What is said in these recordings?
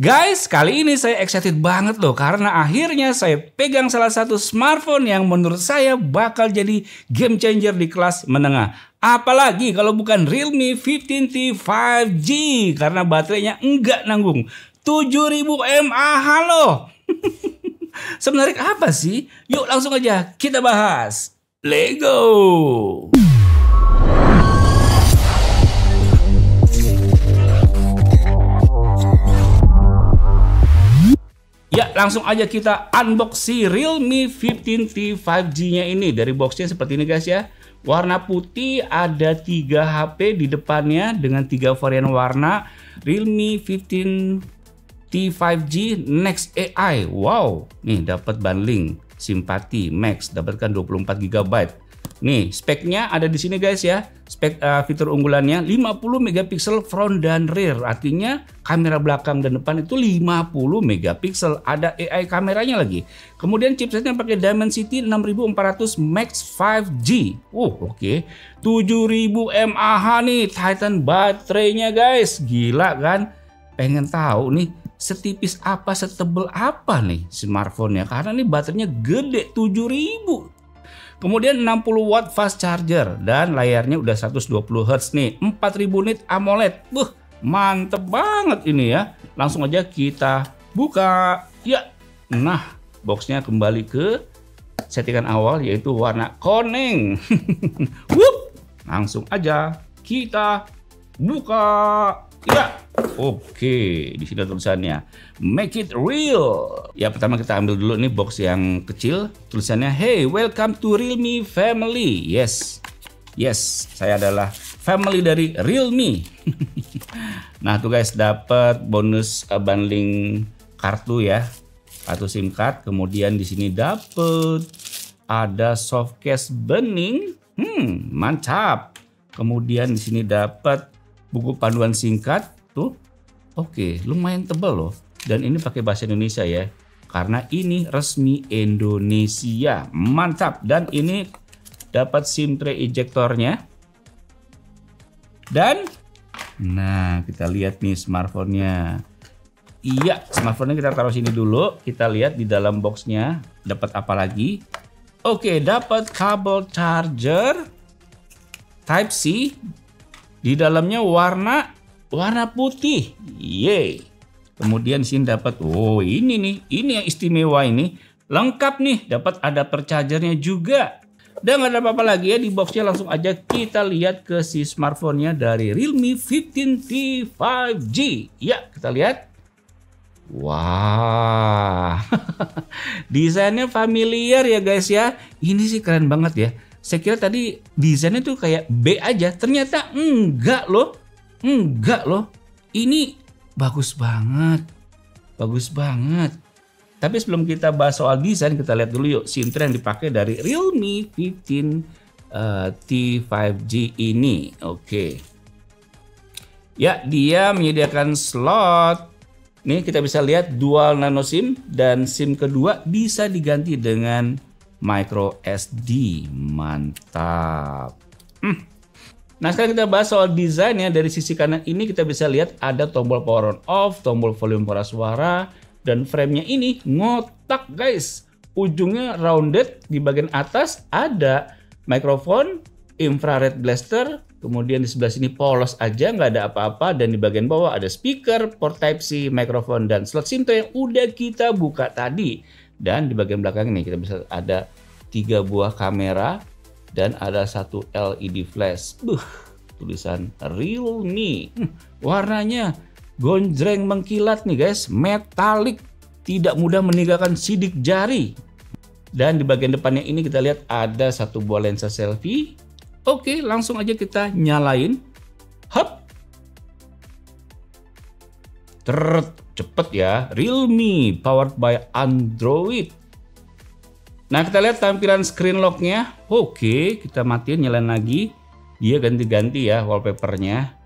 Guys, kali ini saya excited banget loh karena akhirnya saya pegang salah satu smartphone yang menurut saya bakal jadi game changer di kelas menengah. Apalagi kalau bukan Realme 15T 5G karena baterainya enggak nanggung. 7000 mAh loh. Sebenarnya apa sih? Yuk langsung aja kita bahas. Let's go! Ya, langsung aja kita unbox si Realme 15T 5G-nya ini. Dari boxnya seperti ini guys ya. Warna putih, ada 3 HP di depannya dengan 3 varian warna. Realme 15T 5G Next AI. Wow, nih dapat bundling Simpati Max, dapatkan 24 GB. Nih, speknya ada di sini guys ya. Spek fitur unggulannya 50 megapiksel front dan rear. Artinya kamera belakang dan depan itu 50 megapiksel. Ada AI kameranya lagi. Kemudian chipsetnya pakai Dimensity 6400 Max 5G. Oke. 7000 mAh nih Titan baterainya guys. Gila kan? Pengen tahu nih setipis apa, setebel apa nih smartphone-nya. Karena nih baterainya gede 7000. Kemudian 60 watt fast charger dan layarnya udah 120 Hz nih, 4000 nit AMOLED. Mantep banget ini ya. Langsung aja kita buka. Ya. Nah, boxnya kembali ke settingan awal yaitu warna kuning. Langsung aja kita buka. Ya. Oke, di sini tulisannya Make it real. Ya, pertama kita ambil dulu nih box yang kecil. Tulisannya Hey, welcome to Realme family. Yes, saya adalah family dari Realme. Nah, tuh guys, dapat bonus bundling kartu ya, kartu SIM card. Kemudian di sini dapat ada soft case bening. Mantap. Kemudian di sini dapat buku panduan singkat tuh. Oke, lumayan tebal loh. Dan ini pakai bahasa Indonesia ya. Karena ini resmi Indonesia. Mantap. Dan ini dapat SIM tray ejectornya. Dan nah, kita lihat nih smartphone-nya. Iya, smartphone-nya kita taruh sini dulu. Kita lihat di dalam boxnya dapat apa lagi. Oke, dapat kabel charger Type C. Di dalamnya warna putih. Yeay. Kemudian sini dapat ini yang istimewa ini. Lengkap nih, dapat adapter chargernya juga. Dan nggak ada apa-apa lagi ya di boxnya. Langsung aja kita lihat ke si smartphone-nya dari Realme 15T 5G. Ya, kita lihat. Wah. Desainnya familiar ya guys ya. Ini sih keren banget ya. Saya kira tadi desainnya tuh kayak B aja. Ternyata enggak loh. Ini bagus banget. Tapi sebelum kita bahas soal desain, kita lihat dulu yuk SIM tray yang dipakai dari Realme 15T 5G ini. Oke. Ya, dia menyediakan slot. Nih kita bisa lihat dual nano SIM dan SIM kedua bisa diganti dengan micro SD. Mantap. Nah, sekarang kita bahas soal desainnya. Dari sisi kanan ini kita bisa lihat ada tombol power on off, tombol volume suara, dan framenya ini ngotak guys. Ujungnya rounded, di bagian atas ada mikrofon, infrared blaster, kemudian di sebelah sini polos aja, nggak ada apa-apa, dan di bagian bawah ada speaker, port Type C, mikrofon, dan slot SIM tray yang udah kita buka tadi. Dan di bagian belakang ini kita bisa ada 3 buah kamera. Dan ada 1 LED flash. Tulisan Realme. Warnanya gonjreng mengkilat nih guys. Metalik. Tidak mudah meninggalkan sidik jari. Dan di bagian depannya ini kita lihat ada 1 buah lensa selfie. Oke, langsung aja kita nyalain. Hup. Cepet ya. Realme powered by Android. Nah, kita lihat tampilan screen lock-nya. Oke, kita matiin, nyalain lagi. Dia ganti-ganti ya wallpapernya.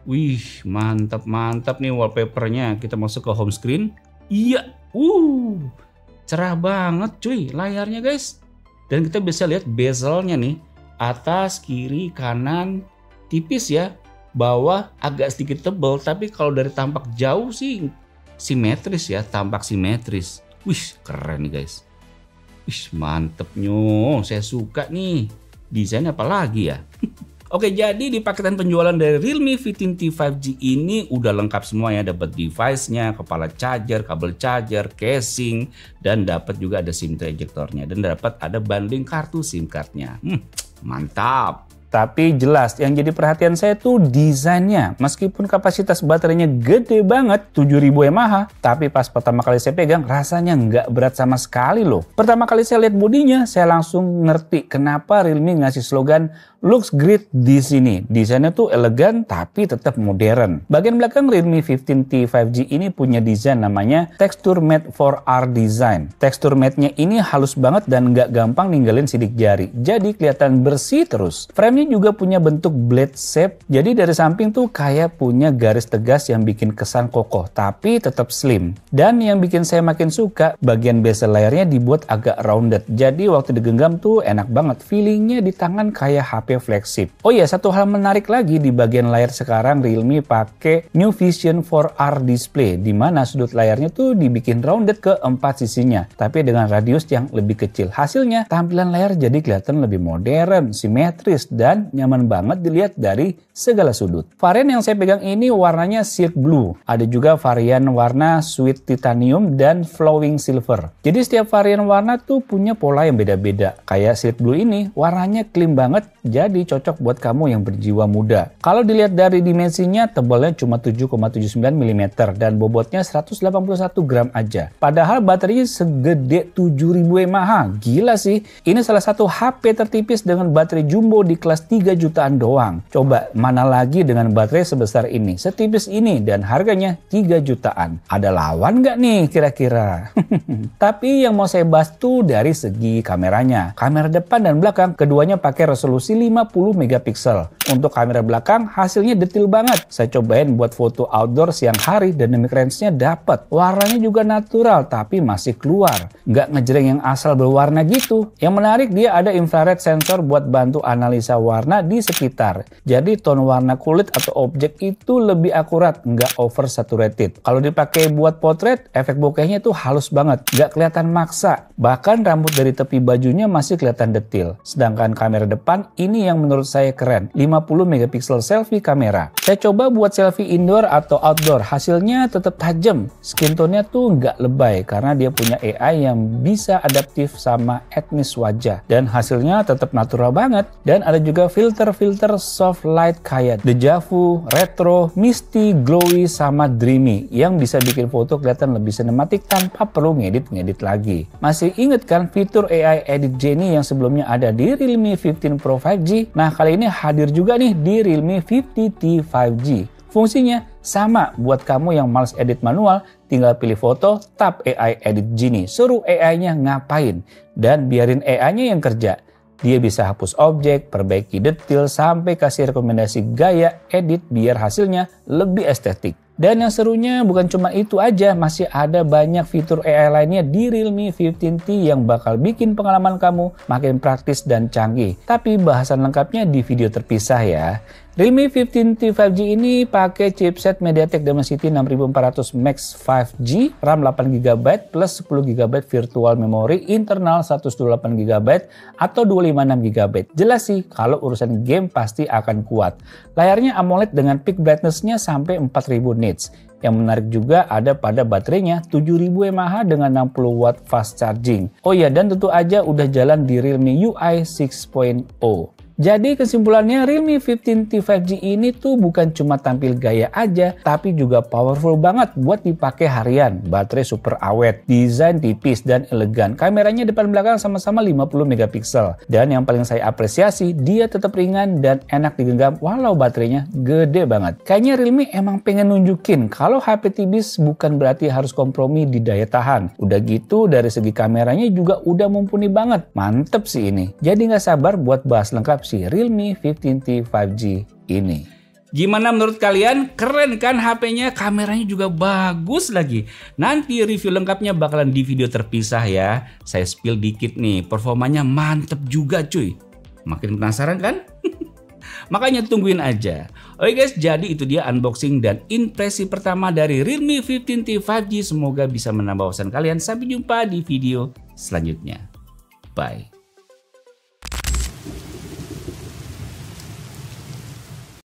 Wih, mantap nih wallpapernya. Kita masuk ke home screen. Iya, cerah banget cuy layarnya guys. Dan kita bisa lihat bezelnya nih. Atas, kiri, kanan, tipis ya. Bawah agak sedikit tebal, tapi kalau dari tampak jauh sih simetris ya, tampak simetris. Wih, keren nih guys. Wih, mantep nyo, saya suka nih. Desain apa lagi ya? Oke, jadi di paketan penjualan dari Realme 15T 5G ini udah lengkap semua ya. Dapat device-nya, kepala charger, kabel charger, casing, dan dapat juga ada SIM ejectornya. Dan dapat ada bundling kartu SIM card-nya. Mantap. Tapi jelas yang jadi perhatian saya tuh desainnya. Meskipun kapasitas baterainya gede banget, 7000 mAh, tapi pas pertama kali saya pegang rasanya nggak berat sama sekali loh. Pertama kali saya lihat bodinya, saya langsung ngerti kenapa Realme ngasih slogan looks great di sini. Desainnya tuh elegan tapi tetap modern. Bagian belakang Realme 15T 5G ini punya desain namanya Texture Matte 4R Design. Tekstur matte-nya ini halus banget dan nggak gampang ninggalin sidik jari. Jadi kelihatan bersih terus. Frame-nya juga punya bentuk blade shape. Jadi dari samping tuh kayak punya garis tegas yang bikin kesan kokoh tapi tetap slim. Dan yang bikin saya makin suka, bagian bezel layarnya dibuat agak rounded. Jadi waktu digenggam tuh enak banget. Feelingnya di tangan kayak HP flagship. Oh iya, satu hal menarik lagi di bagian layar sekarang Realme pakai New Vision 4R display, di mana sudut layarnya tuh dibikin rounded ke 4 sisinya, tapi dengan radius yang lebih kecil. Hasilnya tampilan layar jadi kelihatan lebih modern, simetris, dan nyaman banget dilihat dari segala sudut. Varian yang saya pegang ini warnanya Silk Blue. Ada juga varian warna Sweet Titanium dan Flowing Silver. Jadi setiap varian warna tuh punya pola yang beda-beda. Kayak Silk Blue ini warnanya clean banget, jadi cocok buat kamu yang berjiwa muda. Kalau dilihat dari dimensinya, tebalnya cuma 7,79 mm dan bobotnya 181 gram aja. Padahal baterainya segede 7000 mAh. Gila sih. Ini salah satu HP tertipis dengan baterai jumbo di kelas 3 jutaan doang. Coba mana lagi dengan baterai sebesar ini, setipis ini, dan harganya 3 jutaan. Ada lawan nggak nih kira-kira? Tapi yang mau saya bahas tuh dari segi kameranya. Kamera depan dan belakang keduanya pakai resolusi 50 megapiksel. Untuk kamera belakang hasilnya detail banget. Saya cobain buat foto outdoor siang hari, dynamic range-nya dapat. Warnanya juga natural tapi masih keluar. Nggak ngejreng yang asal berwarna gitu. Yang menarik dia ada infrared sensor buat bantu analisa warna di sekitar. Jadi tone warna kulit atau objek itu lebih akurat, nggak oversaturated. Kalau dipakai buat potret, efek bokehnya tuh halus banget. Nggak kelihatan maksa. Bahkan rambut dari tepi bajunya masih kelihatan detail. Sedangkan kamera depan ini yang menurut saya keren, 50 megapiksel selfie kamera. Saya coba buat selfie indoor atau outdoor, hasilnya tetap tajam. Skin tone-nya tuh nggak lebay karena dia punya AI yang bisa adaptif sama etnis wajah. Dan hasilnya tetap natural banget. Dan ada juga filter-filter soft light kayak Deja Vu, retro, misty, glowy, sama dreamy yang bisa bikin foto kelihatan lebih sinematik tanpa perlu ngedit-ngedit lagi. Masih inget kan fitur AI Edit Genie yang sebelumnya ada di Realme 15 Pro 5G? Nah, kali ini hadir juga nih di Realme 50T 5G. Fungsinya sama buat kamu yang males edit manual, tinggal pilih foto, tap AI Edit Genie, suruh AI-nya ngapain, dan biarin AI-nya yang kerja. Dia bisa hapus objek, perbaiki detail, sampai kasih rekomendasi gaya edit biar hasilnya lebih estetik. Dan yang serunya bukan cuma itu aja, masih ada banyak fitur AI lainnya di Realme 15T yang bakal bikin pengalaman kamu makin praktis dan canggih. Tapi bahasan lengkapnya di video terpisah ya. Realme 15T 5G ini pakai chipset MediaTek Dimensity 6400 Max 5G, RAM 8GB plus 10GB virtual memory internal 128GB atau 256GB. Jelas sih kalau urusan game pasti akan kuat. Layarnya AMOLED dengan peak brightness-nya sampai 4000 nits. Yang menarik juga ada pada baterainya 7000 mAh dengan 60 watt fast charging. Oh iya, dan tentu aja udah jalan di Realme UI 6.0. Jadi kesimpulannya Realme 15T 5G ini tuh bukan cuma tampil gaya aja, tapi juga powerful banget buat dipakai harian. Baterai super awet, desain tipis dan elegan. Kameranya depan belakang sama-sama 50 megapiksel. Dan yang paling saya apresiasi, dia tetap ringan dan enak digenggam walau baterainya gede banget. Kayaknya Realme emang pengen nunjukin kalau HP tipis bukan berarti harus kompromi di daya tahan. Udah gitu dari segi kameranya juga udah mumpuni banget. Mantep sih ini. Jadi nggak sabar buat bahas lengkap si Realme 15T 5G ini. Gimana menurut kalian? Keren kan HP-nya? Kameranya juga bagus lagi. Nanti review lengkapnya bakalan di video terpisah ya. Saya spill dikit nih, performanya mantep juga cuy. Makin penasaran kan? Makanya tungguin aja. Oke guys, jadi itu dia unboxing dan impresi pertama dari Realme 15T 5G. Semoga bisa menambah wawasan kalian. Sampai jumpa di video selanjutnya. Bye.